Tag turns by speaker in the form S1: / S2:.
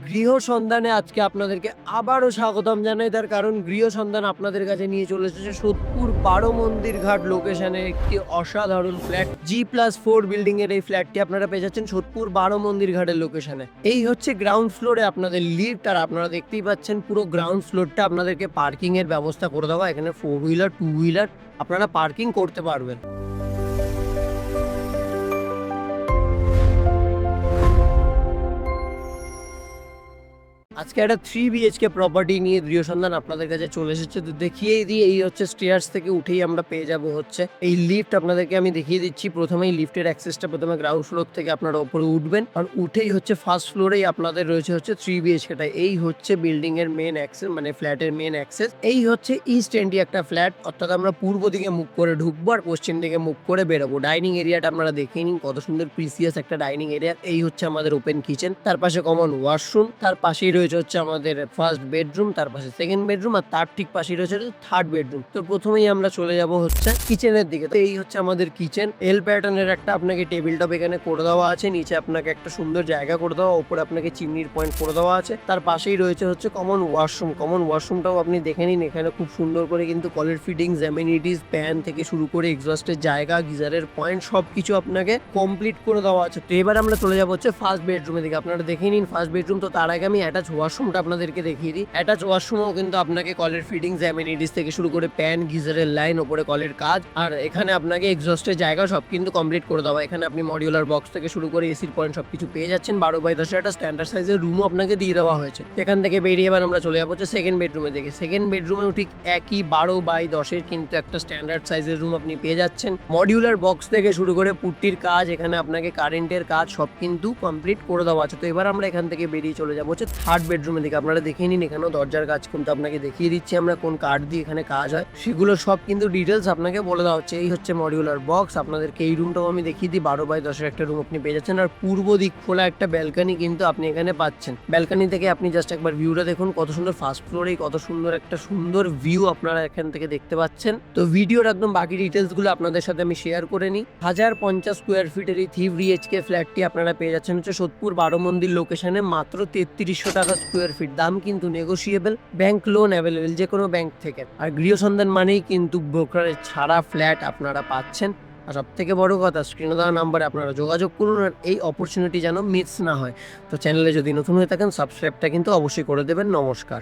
S1: গৃহ সন্ধানে আজকে আপনাদেরকে আবারও স্বাগতম জানাই। তার কারণ গৃহ সন্ধান আপনাদের কাছে নিয়ে চলে এসেছে সোদপুর 12 মন্দির ঘাট লোকেশনে একটি অসাধারণ ফ্ল্যাট G+4 বিল্ডিং এর এই ফ্ল্যাটটি আপনারা পেয়ে যাচ্ছেন সোদপুর 12 মন্দির ঘাটের লোকেশনে। এই হচ্ছে গ্রাউন্ড ফ্লোরে আপনাদের লিফট, আর আপনারা দেখতেই পাচ্ছেন পুরো গ্রাউন্ড ফ্লোরটা আপনাদেরকে পার্কিং এর ব্যবস্থা করে দেওয়া। এখানে 4 হুইলার 2 হুইলার আপনারা পার্কিং করতে পারবেন। আজকে একটা 3 BHK প্রপার্টি নিয়ে গৃহ সন্ধান আপনাদের কাছে চলে এসেছে। তো দেখিয়েই দিই, এই হচ্ছে স্টেয়ার্স থেকে উঠেই আমরা পেয়ে যাব হচ্ছে এই লিফট। আপনাদেরকে আমি দেখিয়ে দিচ্ছি। প্রথমেই লিফটের অ্যাক্সেসটা প্রথমে গ্রাউন্ড ফ্লোর থেকে আপনারা উপরে উঠবেন, আর উঠেই হচ্ছে ফার্স্ট ফ্লোরেই আপনাদের রয়েছে হচ্ছে 3 BHKটা। এই হচ্ছে বিল্ডিং এর মেন অ্যাক্সেস, মানে ফ্ল্যাটের মেন অ্যাক্সেস। এই হচ্ছে ইস্ট এন্ডি একটা ফ্ল্যাট, অর্থাৎ আমরা পূর্ব দিকে মুখ করে ঢুকবো আর পশ্চিম দিকে মুখ করে বেরোবো। ডাইনিং এরিয়াটা আপনারা দেখে নিন, কত সুন্দর প্রিসিয়াস একটা ডাইনিং এরিয়া। এই হচ্ছে আমাদের ওপেন কিচেন, তার পাশে কমন ওয়াশরুম, তার পাশেই রয়েছে হচ্ছে আমাদের ফার্স্ট বেডরুম, তার পাশে সেকেন্ড বেডরুম, আর তার ঠিক পাশেই রয়েছে থার্ড বেডরুম। তো প্রথমেই আমরা চলে যাব হচ্ছে কিচেনের দিকে। তো এই হচ্ছে আমাদের কিচেন। এল প্যাটার্নের একটা আপনাকে টেবিল টপ এখানে করে দেওয়া আছে, নিচে আপনাকে একটা সুন্দর জায়গা করে দেওয়া, উপরে আপনাকে চিমনির পয়েন্ট করে দেওয়া আছে। তার পাশেই রয়েছে হচ্ছে কমন ওয়াশরুম। কমন ওয়াশরুমটাও আপনি দেখে নিন, এখানে খুব সুন্দর করে কিন্তু কলের ফিটিংস, অ্যামেনিটিস, প্যান থেকে শুরু করে এক্সস্টের জায়গা, গিজারের পয়েন্ট সবকিছু আপনাকে কমপ্লিট করে দেওয়া আছে। তো এবার আমরা চলে যাবো হচ্ছে ফার্স্ট বেডরুমের দিকে। আপনারা দেখে নিন ফার্স্ট বেডরুম। তো তার আগে আমি অ্যাটাচ ওয়াশরুমটা আপনাদেরকে দেখিয়ে দিই। অ্যাটাচ ওয়াশরুমও কিন্তু আপনাকে কলের ফিটিংস, অ্যামেনিটিস থেকে শুরু করে প্যান, গিজারের লাইন, ওপরে কলের কাজ, আর এখানে আপনাকে এক্সস্টের জায়গা সব কিন্তু কমপ্লিট করে দেওয়া। এখানে আপনি মডিউলার বক্স থেকে শুরু করে এসির পয়েন্ট সবকিছু পেয়ে যাচ্ছেন। 12x10 একটা স্ট্যান্ডার্ড সাইজের রুমও আপনাকে দিয়ে দেওয়া হয়েছে। এখান থেকে বেরিয়ে এবার আমরা চলে যাবো হচ্ছে সেকেন্ড বেডরুমের দিকে। সেকেন্ড বেডরুমেও ঠিক একই 12x10 কিন্তু একটা স্ট্যান্ডার্ড সাইজের রুম আপনি পেয়ে যাচ্ছেন। মডিউলার বক্স থেকে শুরু করে পুট্টির কাজ, এখানে আপনাকে কারেন্টের কাজ সব কিন্তু কমপ্লিট করে দেওয়া আছে। তো এবার আমরা এখান থেকে বেরিয়ে চলে যাবো হচ্ছে থার্ড বেডরুমের দিকে। আপনারা দেখে নিন, এখানেও দরজার কাজ কিন্তু আপনাকে দেখিয়ে দিচ্ছি আমরা কোন কাঠ দিয়ে এখানে কাজ হয়, সেগুলো সব কিন্তু ডিটেলস আপনাকে বলে দেওয়া হচ্ছে। এই হচ্ছে মডিউলার বক্স। আপনাদেরকে এই রুমটাও আমি দেখিয়ে দিই। 12x10 একটা রুম আপনি পেয়ে যাচ্ছেন, আর পূর্ব দিক খোলা একটা ব্যালকানি কিন্তু আপনি এখানে পাচ্ছেন। ব্যালকানি থেকে আপনি জাস্ট একবার ভিউটা দেখুন, কত সুন্দর। ফার্স্ট ফ্লোরেই কত সুন্দর একটা সুন্দর ভিউ আপনারা এখান থেকে দেখতে পাচ্ছেন। তো ভিডিওর একদম বাকি ডিটেলস গুলো আপনাদের সাথে আমি শেয়ার করে নিই। 1050 স্কোয়ার ফিটের এই 3 BHK ফ্ল্যাটটি আপনারা পেয়ে যাচ্ছেন হচ্ছে সোদপুর 12 মন্দির লোকেশনে মাত্র 3300 টাকা স্কোয়ার ফিট। দাম কিন্তু নেগোসিয়েবল, ব্যাংক লোন অ্যাভেলেবেল যে কোনো ব্যাংক থেকে। আর গৃহ সন্ধান মানেই কিন্তু ব্রোকারেজ ছাড়া ফ্ল্যাট আপনারা পাচ্ছেন। আর সব থেকে বড় কথা, স্ক্রিনে দেওয়া নাম্বারে আপনারা যোগাযোগ করুন, আর এই অপরচুনিটি যেন মিস না হয়। তো চ্যানেলে যদি নতুন হয়ে থাকেন, সাবস্ক্রাইবটা কিন্তু অবশ্যই করে দেবেন। নমস্কার।